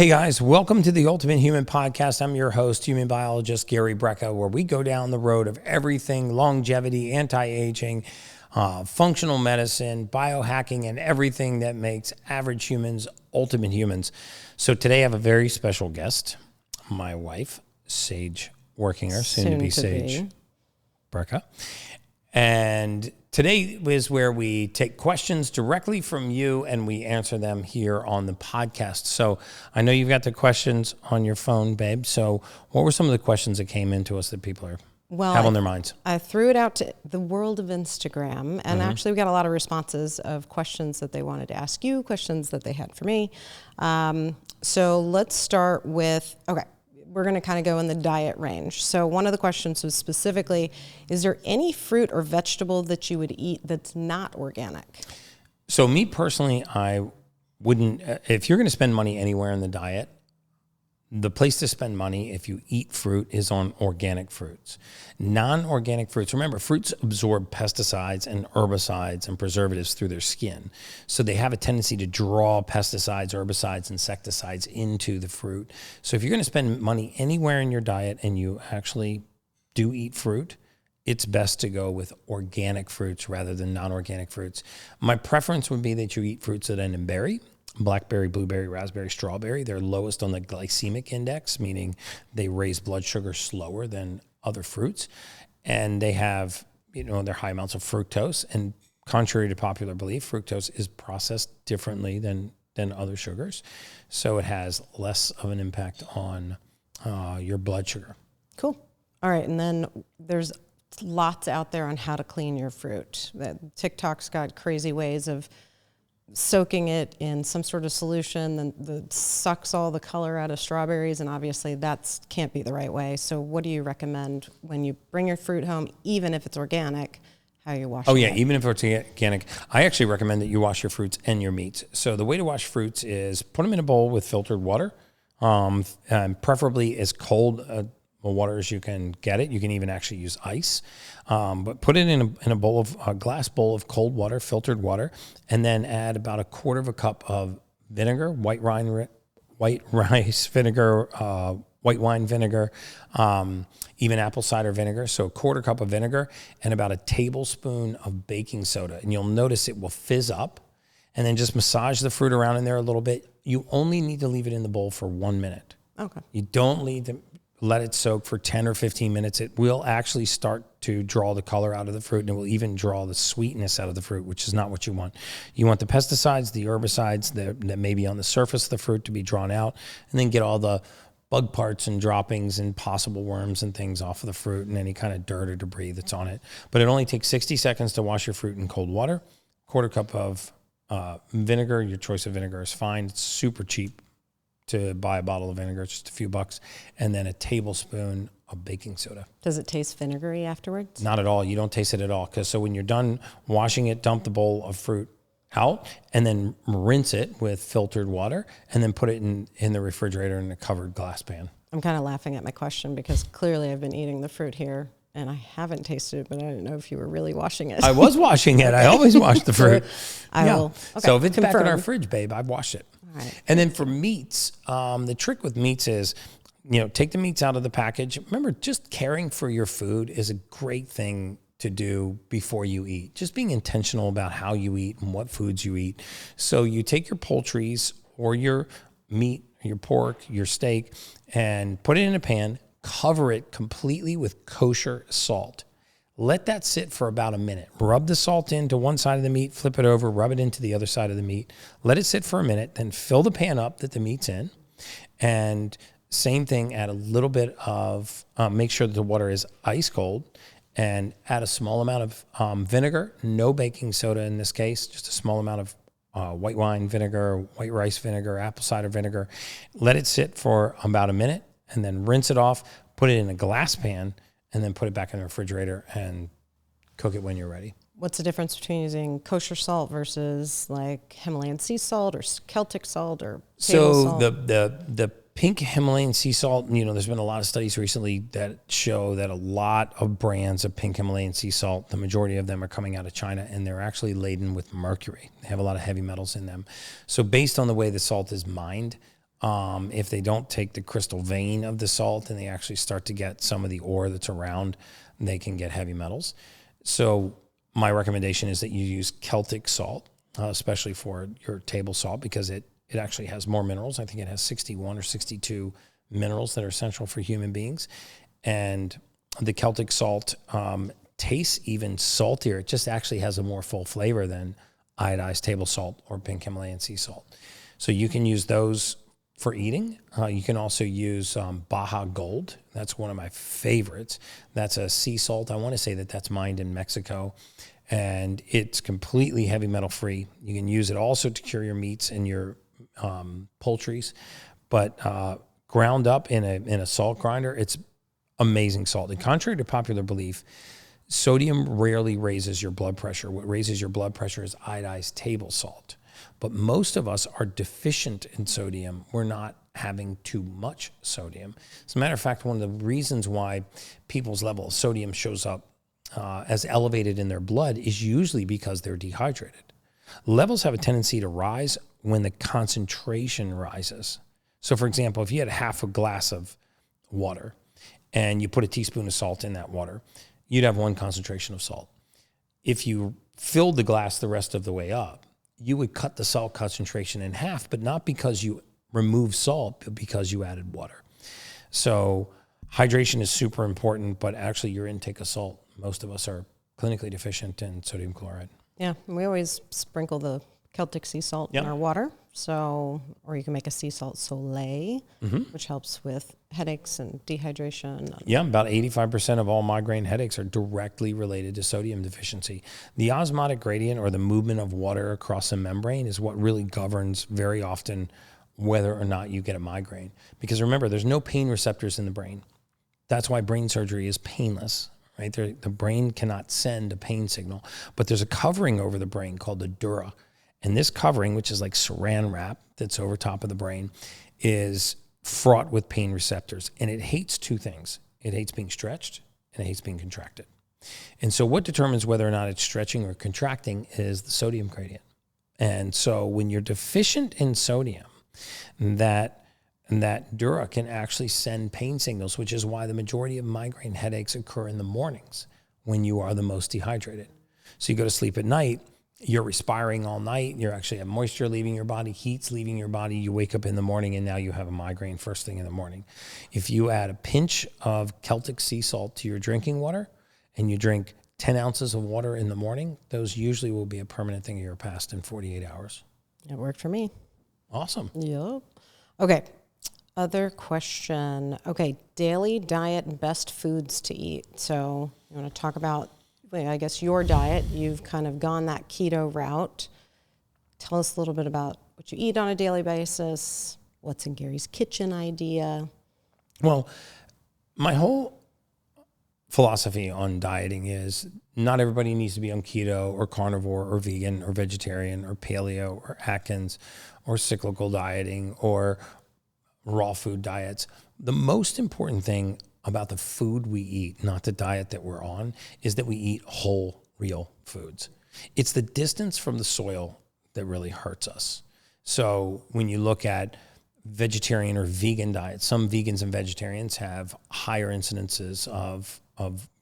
Hey guys, welcome to the Ultimate Human Podcast. I'm your host, human biologist Gary Brecka, where we go down the road of everything longevity, anti-aging, functional medicine, biohacking, and everything that makes average humans ultimate humans. So today I have a very special guest, my wife, Sage Workinger, soon to be Sage Brecka. And today is where we take questions directly from you and we answer them here on the podcast. So I know you've got the questions on your phone, babe. So what were some of the questions that came into us that people have on their minds? I threw it out to the world of Instagram, and actually we got a lot of responses of questions that they wanted to ask you, questions that they had for me. So let's start with, we're going to kind of go in the diet range. So one of the questions was specifically, is there any fruit or vegetable that you would eat that's not organic? So me personally, I wouldn't, if you're going to spend money anywhere in the diet, the place to spend money if you eat fruit is on organic fruits. Non-organic fruits, remember, fruits absorb pesticides and herbicides and preservatives through their skin. So they have a tendency to draw pesticides, herbicides, insecticides into the fruit. So if you're going to spend money anywhere in your diet and you actually do eat fruit, it's best to go with organic fruits rather than non-organic fruits. My preference would be that you eat fruits that end in berry. Blackberry, blueberry, raspberry, strawberry. They're lowest on the glycemic index, meaning they raise blood sugar slower than other fruits. And they have, they're high amounts of fructose. And contrary to popular belief, fructose is processed differently than other sugars. So it has less of an impact on your blood sugar. Cool. All right. And then there's lots out there on how to clean your fruit. TikTok's got crazy ways of soaking it in some sort of solution that sucks all the color out of strawberries, and obviously that can't be the right way. So what do you recommend when you bring your fruit home, even if it's organic, how you wash it? Even if it's organic. I actually recommend that you wash your fruits and your meats. So the way to wash fruits is put them in a bowl with filtered water, and preferably as cold water as you can get it. You can even actually use ice, but put it in a glass bowl of cold water, filtered water, and then add about a quarter of a cup of vinegar, white rice vinegar, white wine vinegar, even apple cider vinegar. So a quarter cup of vinegar and about a tablespoon of baking soda. And you'll notice it will fizz up, and then just massage the fruit around in there a little bit. You only need to leave it in the bowl for 1 minute. Okay. You don't need to let it soak for 10 or 15 minutes. It will actually start to draw the color out of the fruit, and it will even draw the sweetness out of the fruit, which is not what you want. You want the pesticides, the herbicides that may be on the surface of the fruit to be drawn out, and then get all the bug parts and droppings and possible worms and things off of the fruit and any kind of dirt or debris that's on it. But it only takes 60 seconds to wash your fruit in cold water. Quarter cup of vinegar, your choice of vinegar is fine. It's super cheap to buy a bottle of vinegar, just a few bucks, and then a tablespoon of baking soda. Does it taste vinegary afterwards? Not at all. You don't taste it at all. So when you're done washing it, dump the bowl of fruit out and then rinse it with filtered water and then put it in the refrigerator in a covered glass pan. I'm kind of laughing at my question because clearly I've been eating the fruit here and I haven't tasted it, but I didn't know if you were really washing it. I was washing it. I always wash the fruit. I will. Okay. So if it's back in our fridge, babe, I've washed it. Right. And then for meats, the trick with meats is, take the meats out of the package. Remember, just caring for your food is a great thing to do before you eat. Just being intentional about how you eat and what foods you eat. So you take your poultries or your meat, your pork, your steak, and put it in a pan, cover it completely with kosher salt. Let that sit for about a minute. Rub the salt into one side of the meat, flip it over, rub it into the other side of the meat. Let it sit for a minute, then fill the pan up that the meat's in. And same thing, add a little bit of, make sure that the water is ice cold, and add a small amount of vinegar, no baking soda in this case, just a small amount of white wine vinegar, white rice vinegar, apple cider vinegar. Let it sit for about a minute, and then rinse it off, put it in a glass pan, and then put it back in the refrigerator and cook it when you're ready. What's the difference between using kosher salt versus like Himalayan sea salt or Celtic salt or table salt? So the pink Himalayan sea salt, there's been a lot of studies recently that show that a lot of brands of pink Himalayan sea salt, the majority of them are coming out of China, and they're actually laden with mercury. They have a lot of heavy metals in them. So based on the way the salt is mined, If they don't take the crystal vein of the salt and they actually start to get some of the ore that's around, they can get heavy metals. So my recommendation is that you use Celtic salt, especially for your table salt, because it actually has more minerals. I think it has 61 or 62 minerals that are essential for human beings. And the Celtic salt tastes even saltier. It just actually has a more full flavor than iodized table salt or pink Himalayan sea salt. So you can use those for eating. You can also use Baja Gold. That's one of my favorites. That's a sea salt. I want to say that that's mined in Mexico, and it's completely heavy metal free. You can use it also to cure your meats and your poultries, but ground up in a salt grinder, it's amazing salt. And contrary to popular belief, sodium rarely raises your blood pressure. What raises your blood pressure is iodized table salt. But most of us are deficient in sodium. We're not having too much sodium. As a matter of fact, one of the reasons why people's level of sodium shows up as elevated in their blood is usually because they're dehydrated. Levels have a tendency to rise when the concentration rises. So for example, if you had half a glass of water and you put a teaspoon of salt in that water, you'd have one concentration of salt. If you filled the glass the rest of the way up, you would cut the salt concentration in half, but not because you remove salt, but because you added water. So hydration is super important, but actually your intake of salt, most of us are clinically deficient in sodium chloride. Yeah, we always sprinkle the Celtic sea salt in our water. So, or you can make a sea salt Soleil, which helps with headaches and dehydration. Yeah, about 85% of all migraine headaches are directly related to sodium deficiency. The osmotic gradient, or the movement of water across a membrane, is what really governs very often whether or not you get a migraine. Because remember, there's no pain receptors in the brain. That's why brain surgery is painless, right? The brain cannot send a pain signal, but there's a covering over the brain called the dura. And this covering, which is like saran wrap that's over top of the brain, is fraught with pain receptors. And it hates two things. It hates being stretched and it hates being contracted. And so what determines whether or not it's stretching or contracting is the sodium gradient. And so when you're deficient in sodium, that dura can actually send pain signals, which is why the majority of migraine headaches occur in the mornings when you are the most dehydrated. So you go to sleep at night, you're respiring all night, you actually have moisture leaving your body, heat's leaving your body, you wake up in the morning and now you have a migraine first thing in the morning. If you add a pinch of Celtic sea salt to your drinking water and you drink 10 ounces of water in the morning, those usually will be a permanent thing of your past in 48 hours. It worked for me. Awesome. Yep. Okay. Other question. Okay. Daily diet and best foods to eat. So you want to talk about, I guess, your diet. You've kind of gone that keto route. Tell us a little bit about what you eat on a daily basis. What's in Gary's kitchen idea? Well, my whole philosophy on dieting is not everybody needs to be on keto or carnivore or vegan or vegetarian or paleo or Atkins or cyclical dieting or raw food diets. The most important thing about the food we eat, not the diet that we're on, is that we eat whole, real foods. It's the distance from the soil that really hurts us. So when you look at vegetarian or vegan diets, some vegans and vegetarians have higher incidences of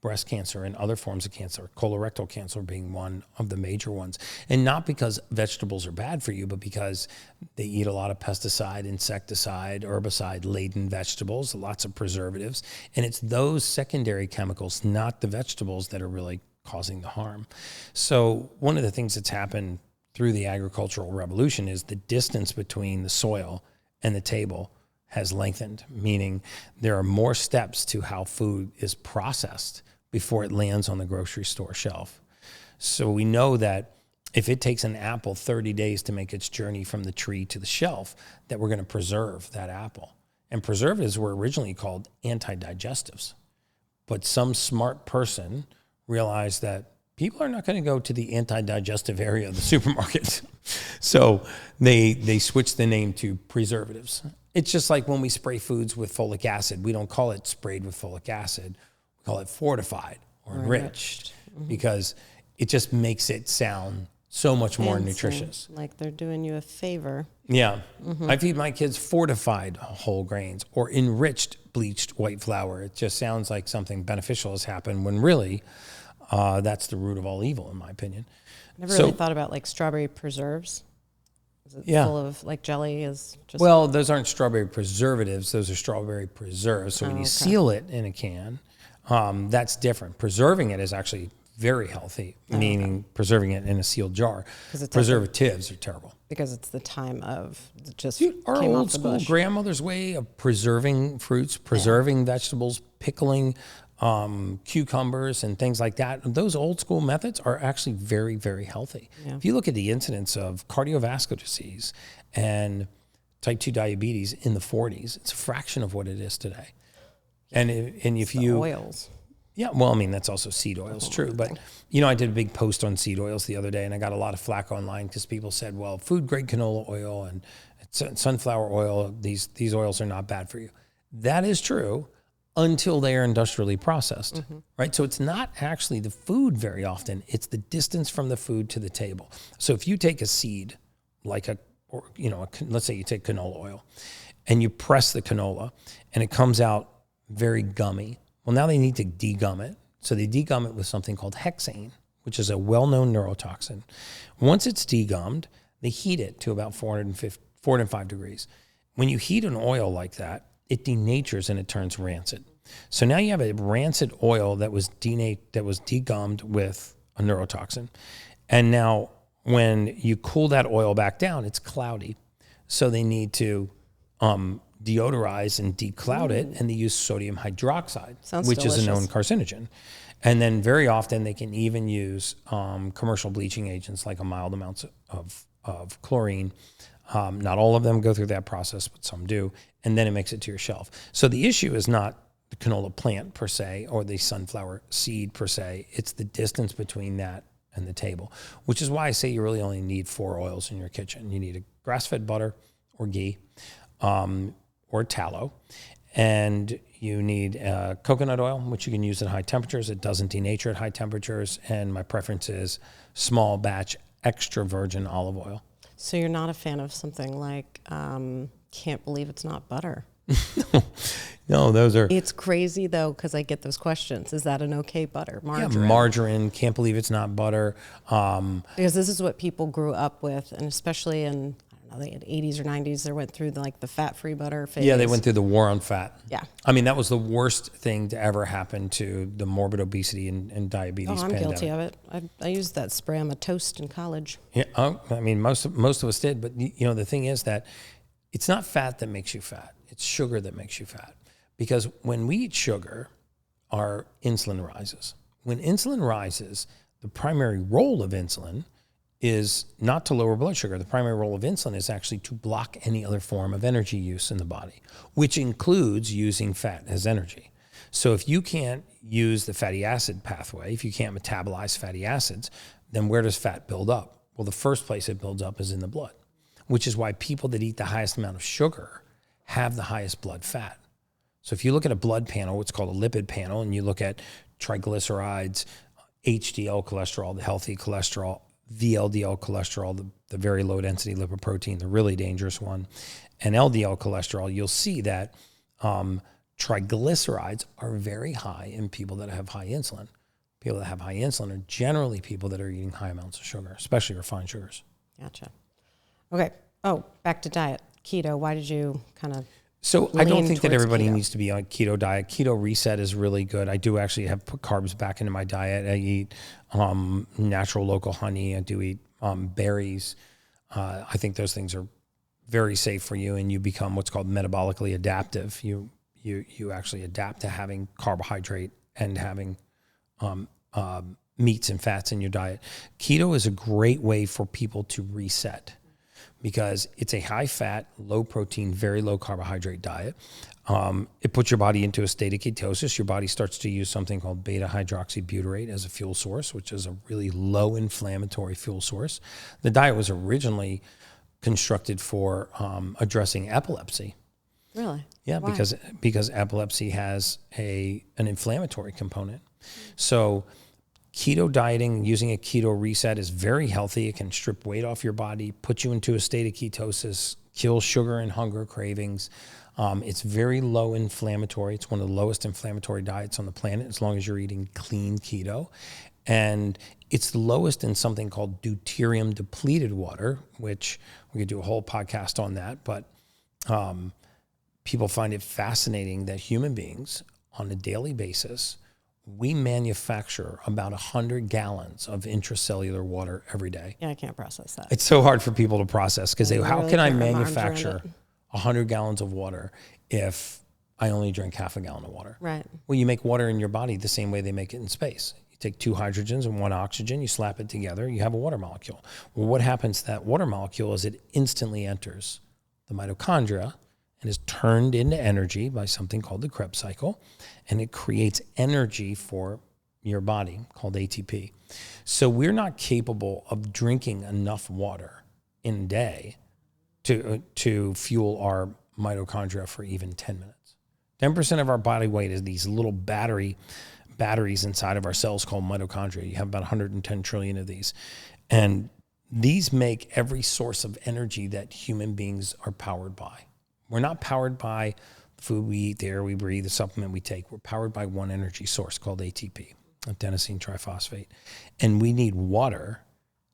breast cancer and other forms of cancer, colorectal cancer being one of the major ones. And not because vegetables are bad for you, but because they eat a lot of pesticide, insecticide, herbicide-laden vegetables, lots of preservatives. And it's those secondary chemicals, not the vegetables, that are really causing the harm. So one of the things that's happened through the agricultural revolution is the distance between the soil and the table has lengthened, meaning there are more steps to how food is processed before it lands on the grocery store shelf. So we know that if it takes an apple 30 days to make its journey from the tree to the shelf, that we're going to preserve that apple. And preservatives were originally called anti-digestives. But some smart person realized that people are not going to go to the anti-digestive area of the supermarket. So they switched the name to preservatives. It's just like when we spray foods with folic acid, we don't call it sprayed with folic acid. We call it fortified or enriched because it just makes it sound so much more Fancy. nutritious. Like they're doing you a favor. Yeah. I feed my kids fortified whole grains or enriched bleached white flour. It just sounds like something beneficial has happened when really that's the root of all evil, in my opinion. Never really thought about like strawberry preserves. Is it full of like jelly? Is just Well, those aren't strawberry preservatives. Those are strawberry preserves. So when you seal it in a can, that's different. Preserving it is actually very healthy, meaning preserving it in a sealed jar. Preservatives are terrible. Because it's the time of just Our came old off the school bush. grandmother's way of preserving fruits, preserving vegetables, pickling cucumbers and things like that. Those old school methods are actually very, very healthy. Yeah. If you look at the incidence of cardiovascular disease and type 2 diabetes in the 40s, it's a fraction of what it is today. And if you oils. Yeah, well, I mean, that's also seed oils, true. But, you know, I did a big post on seed oils the other day, and I got a lot of flack online because people said, well, food-grade canola oil and sunflower oil, these oils are not bad for you. That is true until they are industrially processed, right? So it's not actually the food very often. It's the distance from the food to the table. So if you take a seed, like let's say you take canola oil, and you press the canola, and it comes out very gummy. Well, now they need to degum it. So they degum it with something called hexane, which is a well-known neurotoxin. Once it's degummed, they heat it to about 405 degrees. When you heat an oil like that, it denatures and it turns rancid. So now you have a rancid oil that was degummed with a neurotoxin. And now when you cool that oil back down, it's cloudy. So they need to deodorize and decloud it, and they use sodium hydroxide, which is a known carcinogen. And then very often they can even use commercial bleaching agents like a mild amount of chlorine. Not all of them go through that process, but some do. And then it makes it to your shelf. So the issue is not the canola plant per se or the sunflower seed per se. It's the distance between that and the table, which is why I say you really only need 4 oils in your kitchen. You need a grass-fed butter or ghee or tallow, and you need coconut oil, which you can use at high temperatures. It doesn't denature at high temperatures, and my preference is small batch extra virgin olive oil. So you're not a fan of something like, can't believe it's not butter. No, those are... It's crazy, though, because I get those questions. Is that an okay butter? Margarine. Yeah, margarine. Can't believe it's not butter. Because this is what people grew up with, and especially in, I don't know, the 80s or 90s, they went through the fat-free butter phase. Yeah, they went through the war on fat. Yeah. I mean, that was the worst thing to ever happen to the morbid obesity and diabetes I'm pandemic. guilty of it. I used that spray on my toast in college. Yeah, I mean, most of us did. But, you know, the thing is that it's not fat that makes you fat. It's sugar that makes you fat. Because when we eat sugar, our insulin rises. When insulin rises, the primary role of insulin is not to lower blood sugar. The primary role of insulin is actually to block any other form of energy use in the body, which includes using fat as energy. So if you can't use the fatty acid pathway, if you can't metabolize fatty acids, then where does fat build up? Well, the first place it builds up is in the blood, which is why people that eat the highest amount of sugar have the highest blood fat. So if you look at a blood panel, what's called a lipid panel, and you look at triglycerides, HDL cholesterol, the healthy cholesterol, VLDL cholesterol, the very low density lipoprotein, the really dangerous one, and LDL cholesterol, you'll see that triglycerides are very high in people that have high insulin. People that have high insulin are generally people that are eating high amounts of sugar, especially refined sugars. Gotcha. Okay. Oh, back to diet. Keto. Why did you kind of... So I don't think that everybody keto. needs to be on a keto diet. Keto reset is really good. I do actually have put carbs back into my diet. I eat natural local honey. I do eat berries. I think those things are very safe for you, and you become what's called metabolically adaptive. You actually adapt to having carbohydrate and having meats and fats in your diet. Keto is a great way for people to reset, because it's a high-fat, low-protein, very low-carbohydrate diet. It puts your body into a state of ketosis. Your body starts to use something called beta-hydroxybutyrate as a fuel source, which is a really low-inflammatory fuel source. The diet was originally constructed for addressing epilepsy. Really? Yeah, Why? because epilepsy has an inflammatory component. So Keto dieting, using a keto reset is very healthy. It can strip weight off your body, put you into a state of ketosis, kill sugar and hunger cravings. It's very low inflammatory. It's one of the lowest inflammatory diets on the planet as long as you're eating clean keto. And it's the lowest in something called deuterium depleted water, which we could do a whole podcast on that. But people find it fascinating that human beings on a daily basis, we manufacture about 100 gallons of intracellular water every day. Yeah, I can't process that. It's so hard for people to process because how really can I get my arms around manufacture it. 100 gallons of water if I only drink half a gallon of water? Right. Well, you make water in your body the same way they make it in space. You take 2 hydrogens and 1 oxygen, you slap it together, you have a water molecule. Well, what happens to that water molecule is it instantly enters the mitochondria and is turned into energy by something called the Krebs cycle, and it creates energy for your body called ATP. So we're not capable of drinking enough water in a day to fuel our mitochondria for even 10 minutes. 10% of our body weight is these little batteries inside of our cells called mitochondria. You have about 110 trillion of these. And these make every source of energy that human beings are powered by. We're not powered by the food we eat, the air we breathe, the supplement we take. We're powered by one energy source called ATP, adenosine triphosphate. And we need water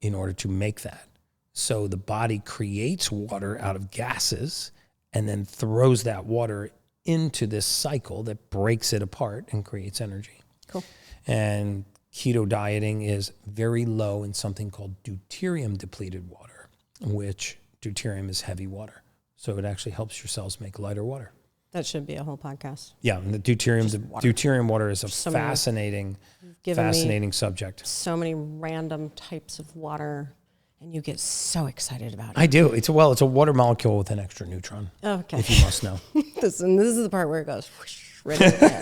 in order to make that. So the body creates water out of gases and then throws that water into this cycle that breaks it apart and creates energy. Cool. And keto dieting is very low in something called deuterium depleted water, which deuterium is heavy water. So it actually helps your cells make lighter water. That should be a whole podcast. Yeah, and the deuterium water is a fascinating subject. So many random types of water, and you get so excited about it. I do. It's a water molecule with an extra neutron. Okay. If you must know. this is the part where it goes whoosh, right over there.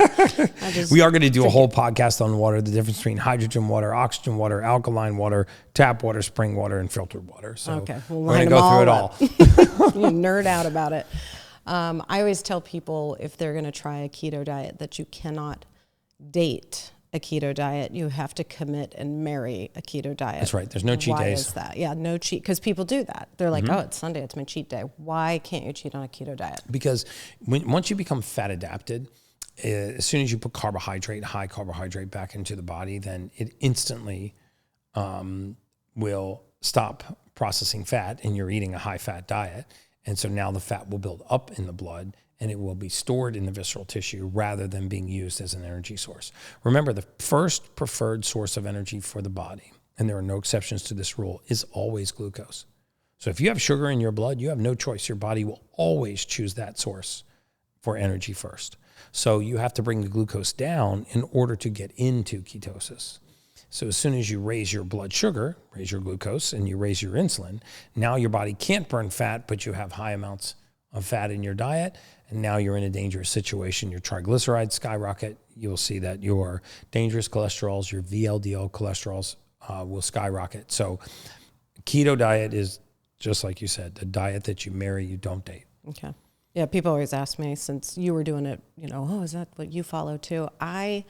We are going to do a whole podcast on water, the difference between hydrogen water, oxygen water, alkaline water, tap water, spring water, and filtered water. So okay, we're going to go through it all. You nerd out about it. I always tell people if they're going to try a keto diet that you cannot date a keto diet. You have to commit and marry a keto diet. That's right. There's no cheat days. Why is that? Yeah, no cheat. Because people do that. They're like, oh, it's Sunday. It's my cheat day. Why can't you cheat on a keto diet? Because once you become fat adapted, as soon as you put high carbohydrate back into the body, then it instantly will stop processing fat and you're eating a high fat diet. And so now the fat will build up in the blood and it will be stored in the visceral tissue rather than being used as an energy source. Remember, the first preferred source of energy for the body, and there are no exceptions to this rule, is always glucose. So if you have sugar in your blood, you have no choice. Your body will always choose that source for energy first. So you have to bring the glucose down in order to get into ketosis. So as soon as you raise your blood sugar, raise your glucose, and you raise your insulin, now your body can't burn fat, but you have high amounts of fat in your diet, and now you're in a dangerous situation. Your triglycerides skyrocket. You'll see that your dangerous cholesterols, your VLDL cholesterols will skyrocket. So keto diet is, just like you said, the diet that you marry, you don't date. Okay. Yeah, people always ask me, since you were doing it, oh, is that what you follow too? I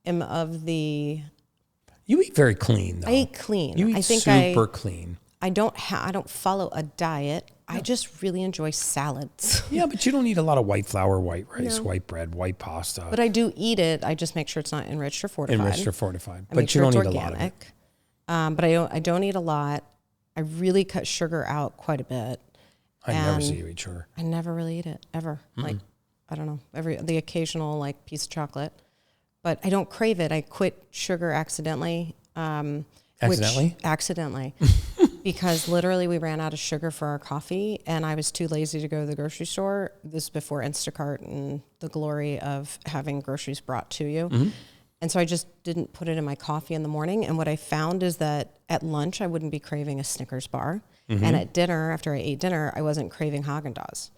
am of the... You eat very clean, though. I eat clean. You eat super clean. I don't follow a diet. No. I just really enjoy salads. Yeah, but you don't eat a lot of white flour, white rice, white bread, white pasta. But I do eat it. I just make sure it's not enriched or fortified. But you don't eat a lot of it. But I don't eat a lot. I really cut sugar out quite a bit. I never see you eat sugar. I never really eat it, ever. Mm-mm. Like, I don't know, the occasional piece of chocolate. But I don't crave it. I quit sugar accidentally. Accidentally. Because literally we ran out of sugar for our coffee and I was too lazy to go to the grocery store. This is before Instacart and the glory of having groceries brought to you. Mm-hmm. And so I just didn't put it in my coffee in the morning. And what I found is that at lunch, I wouldn't be craving a Snickers bar. Mm-hmm. And at dinner, after I ate dinner, I wasn't craving Haagen-Dazs.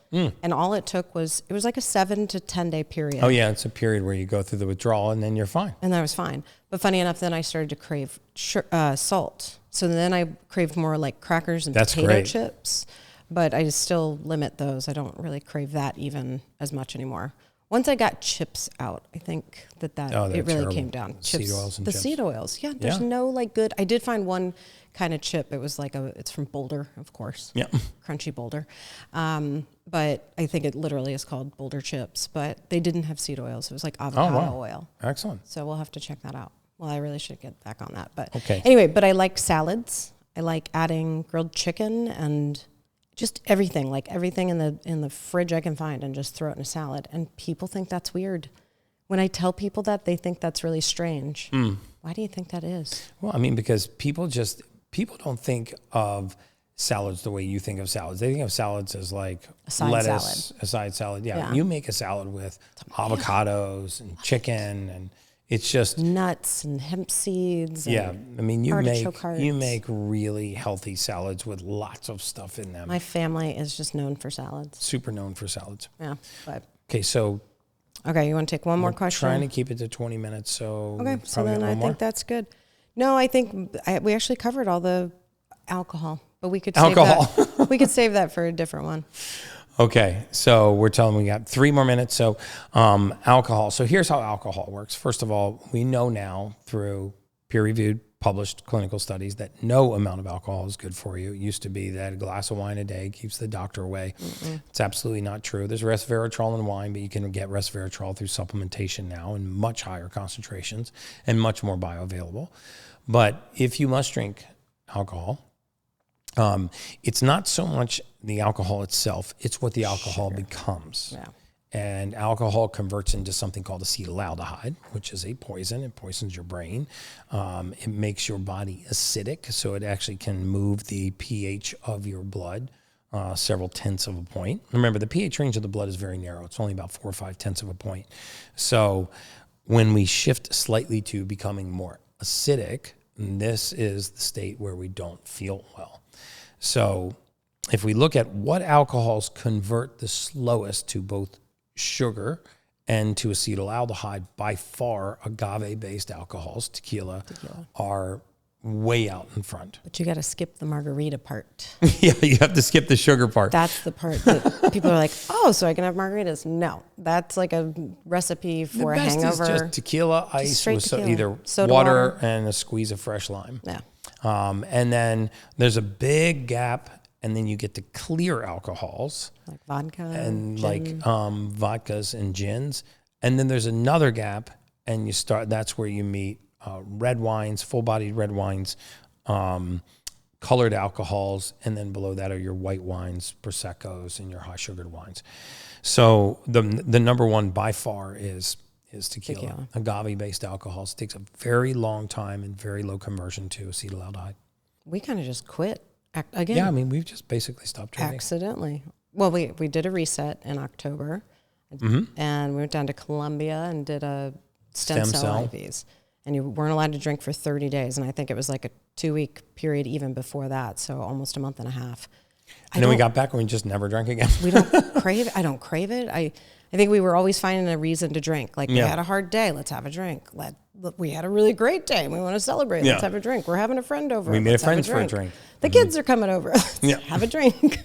And all it took was like a 7 to 10 day period. Oh yeah, it's a period where you go through the withdrawal and then you're fine. And that was fine. But funny enough, then I started to crave salt. So then I craved more like crackers and potato chips. But I still limit those. I don't really crave that even as much anymore. Once I got chips out, I think that Oh, they're it really terrible. came down. Seed oils and the chips. seed oils. Yeah, there's no like good. I did find one kind of chip. It was like it's from Boulder, of course. Yeah. Crunchy Boulder. But I think it literally is called Boulder chips. But they didn't have seed oils. It was like avocado oil. Excellent. So we'll have to check that out. Well, I really should get back on that. But Okay. anyway, but I like salads. I like adding grilled chicken and just everything, like everything in the fridge I can find, and just throw it in a salad. And people think that's weird. When I tell people that, they think that's really strange. Why do you think that is? Well, I mean, because people don't think of salads the way you think of salads. They think of salads as like A side lettuce, salad. a side salad. Yeah. Yeah. You make a salad with avocados and chicken, and it's just Nuts and hemp seeds. And I mean, you artichoke hearts. make really healthy salads with lots of stuff in them. My family is just known for salads. Super known for salads. Yeah. But Okay, so okay, you want to take one more question? trying to keep it to 20 minutes. So Okay, so probably then one I more. think that's good. No, I think we actually covered all the alcohol, but we could Alcohol. save that. We could save that for a different one. Okay, so we're telling we got 3 more minutes. So alcohol. So here's how alcohol works. First of all, we know now through peer-reviewed, published clinical studies that no amount of alcohol is good for you. It used to be that a glass of wine a day keeps the doctor away. It's absolutely not true. There's resveratrol in wine, but you can get resveratrol through supplementation now in much higher concentrations and much more bioavailable. But if you must drink alcohol, it's not so much the alcohol itself, it's what the alcohol becomes. Yeah. And alcohol converts into something called acetaldehyde, which is a poison. It poisons your brain. It makes your body acidic, so it actually can move the pH of your blood several tenths of a point. Remember, the pH range of the blood is very narrow. It's only about 4 or 5 tenths of a point. So when we shift slightly to becoming more acidic, this is the state where we don't feel well. So if we look at what alcohols convert the slowest to both sugar and to acetaldehyde, by far agave-based alcohols, tequila, are way out in front. But you got to skip the margarita part. Yeah, you have to skip the sugar part. That's the part that people are like, oh, so I can have margaritas. No, that's like a recipe for the a best hangover. is just tequila, ice straight with tequila. either Soda water and a squeeze of fresh lime. Yeah. And then there's a big gap, and then you get to clear alcohols. Like vodka. And gin. like vodkas and gins. And then there's another gap, and that's where you meet red wines, full-bodied red wines, colored alcohols, and then below that are your white wines, Proseccos, and your high-sugared wines. So the number one by far is tequila. Agave-based alcohols. It takes a very long time and very low conversion to acetaldehyde. We kind of just quit again. Yeah, I mean, we've just basically stopped drinking. Accidentally. Well, we did a reset in October, and we went down to Colombia and did a stem cell IVs. And you weren't allowed to drink for 30 days. And I think it was like a 2-week period even before that. So almost a month and a half. And then we got back and we just never drank again. We don't crave it. I don't crave it. I think we were always finding a reason to drink. Like we had a hard day. Let's have a drink. We had a really great day. We want to celebrate. Let's have a drink. We're having a friend over. We made friends for a drink. The kids are coming over. Let's have a drink.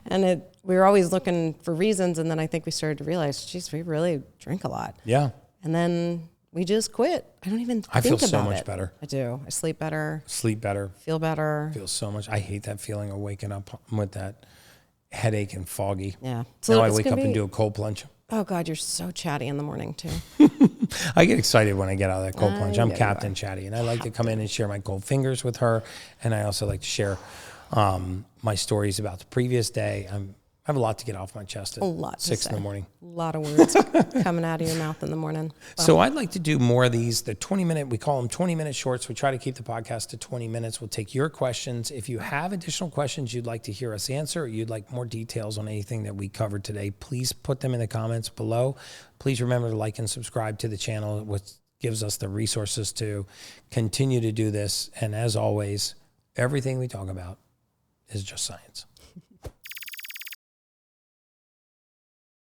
And we were always looking for reasons. And then I think we started to realize, geez, we really drink a lot. Yeah. And then we just quit. I don't even think about it. I feel so much better. I do. I sleep better. Sleep better. Feel better. Feel so much. I hate that feeling of waking up with that headache and foggy. Yeah. So now I wake up and do a cold plunge. Oh, God, you're so chatty in the morning, too. I get excited when I get out of that cold plunge. I'm Captain Chatty, and I like to come in and share my cold fingers with her, and I also like to share my stories about the previous day. I have a lot to get off my chest at 6 in the morning. A lot of words coming out of your mouth in the morning. Well, so I'd like to do more of these, the 20-minute, we call them 20-minute shorts. We try to keep the podcast to 20 minutes. We'll take your questions. If you have additional questions you'd like to hear us answer, or you'd like more details on anything that we covered today, please put them in the comments below. Please remember to like and subscribe to the channel, which gives us the resources to continue to do this. And as always, everything we talk about is just science.